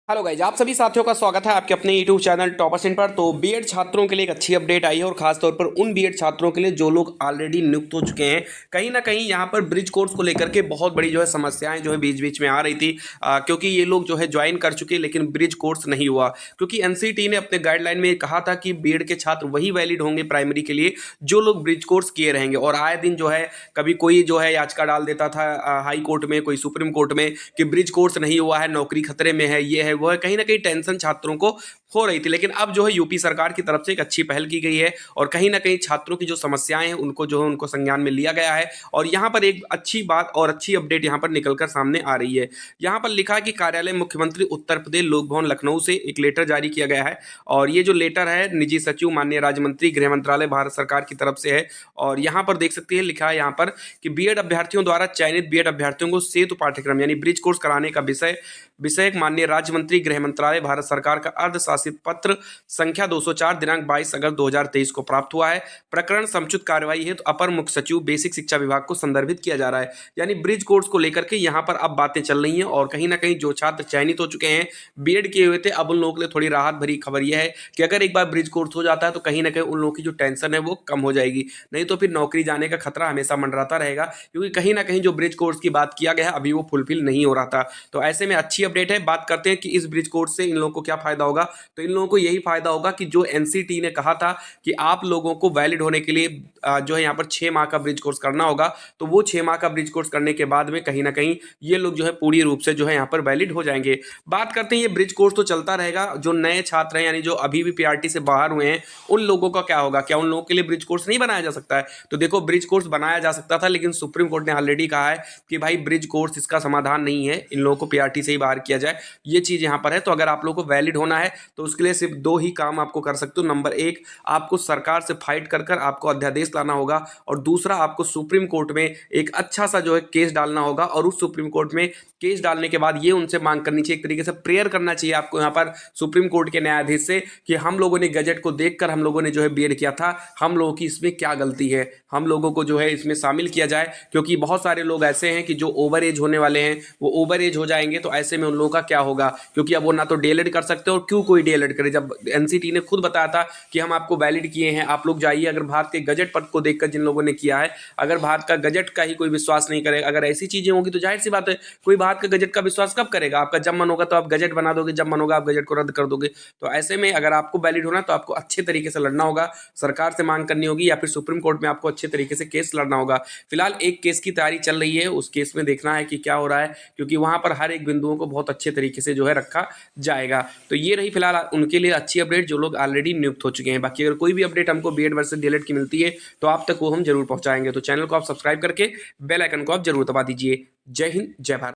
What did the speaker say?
Hello guys, आप सभी साथियों का स्वागत है आपके अपने यूट्यूब चैनल टॉपर इन पर। तो बीएड छात्रों के लिए एक अच्छी अपडेट आई है और खास तौर पर उन बीएड छात्रों के लिए जो लोग ऑलरेडी नियुक्त हो चुके हैं। कहीं ना कहीं यहाँ पर ब्रिज कोर्स को लेकर के बहुत बड़ी जो है समस्याएं जो है बीच बीच में आ रही थी, क्योंकि ये लोग जो है ज्वाइन कर चुके लेकिन ब्रिज कोर्स नहीं हुआ। क्योंकि एनसीटी ने अपने गाइडलाइन में कहा था कि बीएड के छात्र वही वैलिड होंगे प्राइमरी के लिए जो लोग ब्रिज कोर्स किए रहेंगे। और आए दिन जो है कभी कोई जो है याचिका डाल देता था हाई कोर्ट में, कोई सुप्रीम कोर्ट में, कि ब्रिज कोर्स नहीं हुआ है, नौकरी खतरे में है, ये है वो है। कहीं ना कहीं टेंशन छात्रों को हो रही थी, लेकिन अब जो है यूपी सरकार की तरफ से एक अच्छी पहल की गई है और कहीं ना कहीं छात्रों की जो समस्याएं हैं उनको जो है उनको संज्ञान में लिया गया है। और यहाँ पर एक अच्छी बात और अच्छी अपडेट यहाँ पर निकलकर सामने आ रही है। यहाँ पर लिखा है कि कार्यालय मुख्यमंत्री उत्तर प्रदेश लोक भवन लखनऊ से एक लेटर जारी किया गया है। और ये जो लेटर है निजी सचिव माननीय राज्य मंत्री गृह मंत्रालय भारत सरकार की तरफ से है। और यहाँ पर देख सकते हैं लिखा है यहाँ पर कि बीएड अभ्यर्थियों द्वारा चयनित बीएड अभ्यर्थियों को सेतु पाठ्यक्रम यानी ब्रिज कोर्स कराने का विषय माननीय राज्य मंत्री गृह मंत्रालय भारत सरकार का अर्धशासित पत्र संख्या 204 दिनांक 22 अगस्त 2023 को प्राप्त हुआ है। प्रकरण समुचित कार्रवाई है तो अपर मुख्य सचिव बेसिक शिक्षा विभाग को संदर्भित किया जा रहा है। यानी ब्रिज कोर्स को लेकर के यहाँ पर अब बातें चल रही हैं और कहीं ना कहीं जो छात्र चयनित हो चुके हैं बीएड किए हुए थे, अब उन लोगों के लिए थोड़ी राहत भरी खबर यह है कि अगर एक बार ब्रिज कोर्स हो जाता है तो कहीं ना कहीं उन लोगों की जो टेंशन है वो कम हो जाएगी। नहीं तो फिर नौकरी जाने का खतरा हमेशा मंडराता रहेगा, क्योंकि कहीं ना कहीं जो ब्रिज कोर्स की बात किया गया है अभी वो फुलफिल नहीं हो रहा था। तो ऐसे में अच्छी अपडेट है। बात करते हैं कि इस ब्रिज कोर्स से इन लोगों को क्या फायदा होगा। तो इन लोगों को यही फायदा होगा कि जो एनसीटी ने कहा था कि आप लोगों को वैलिड होने के लिए जो है यहाँ पर 6 माह का ब्रिज कोर्स करना होगा, तो वो 6 माह का ब्रिज कोर्स करने के बाद में कहीं ना कहीं ये लोग जो है पूरी रूप से जो है यहाँ पर वैलिड हो जाएंगे। बात करते हैं ये ब्रिज कोर्स तो चलता रहेगा, जो नए छात्र हैं यानी जो अभी भी पीआरटी से बाहर हुए हैं उन लोगों का क्या होगा? क्या उन लोगों के लिए ब्रिज कोर्स नहीं बनाया जा सकता है? तो देखो, ब्रिज कोर्स बनाया जा सकता था, लेकिन सुप्रीम कोर्ट ने ऑलरेडी कहा है कि भाई ब्रिज कोर्स इसका समाधान नहीं है, इन लोगों को पीआरटी से ही बाहर किया जाए। ये चीज यहाँ पर है। तो अगर आप लोगों को वैलिड होना है तो उसके लिए सिर्फ 2 ही काम आपको कर सकते हो। नंबर 1, आपको सरकार से फाइट कर कर आपको अध्यादेश लाना होगा, और दूसरा आपको सुप्रीम कोर्ट में एक अच्छा सा जो है केस डालना होगा। और उस सुप्रीम कोर्ट में केस डालने के बाद ये उनसे मांग करनी चाहिए, एक तरीके से प्रेयर करना चाहिए आपको यहाँ पर सुप्रीम कोर्ट के न्यायाधीश से कि हम लोगों ने गजट को देखकर हम लोगों ने जो है बीएड किया था, हम लोगों की इसमें क्या गलती है, हम लोगों को जो है इसमें शामिल किया जाए। क्योंकि बहुत सारे लोग ऐसे हैं कि जो ओवर एज होने वाले हैं वो ओवर एज हो जाएंगे, तो ऐसे में उन लोगों का क्या होगा? क्योंकि अब वो ना तो डीएलएड कर सकते और क्यों कोई डीएलएड करे, जब एनसीटी ने खुद बताया था कि हम आपको वैलिड किए हैं, आप लोग जाइए। अगर भारत के गजट पद को देखकर जिन लोगों ने किया है, अगर भारत का गजट का ही कोई विश्वास नहीं करेगा, अगर ऐसी चीजें होंगी तो जाहिर सी बात है कोई भारत के गजट का विश्वास कब करेगा? आपका जब मन होगा तो आप गजट बना दोगे, जब मन होगा आप गजट को रद्द कर दोगे। तो ऐसे में अगर आपको वैलिड होना तो आपको अच्छे तरीके से लड़ना होगा, सरकार से मांग करनी होगी या फिर सुप्रीम कोर्ट में आपको अच्छे तरीके से केस लड़ना होगा। फिलहाल एक केस की तैयारी चल रही है, उस केस में देखना है कि क्या हो रहा है, क्योंकि वहां पर हर एक बिंदुओं को बहुत अच्छे तरीके से जो है रखा जाएगा। तो ये रही फिलहाल उनके लिए अच्छी अपडेट जो लोग ऑलरेडी नियुक्त हो चुके हैं। बाकी अगर कोई भी अपडेट हमको बीएड वर्सेस डीएलएड की मिलती है तो आप तक वो हम जरूर पहुंचाएंगे। तो चैनल को आप सब्सक्राइब करके बेल आइकन को आप जरूर दबा दीजिए। जय हिंद, जय भारत।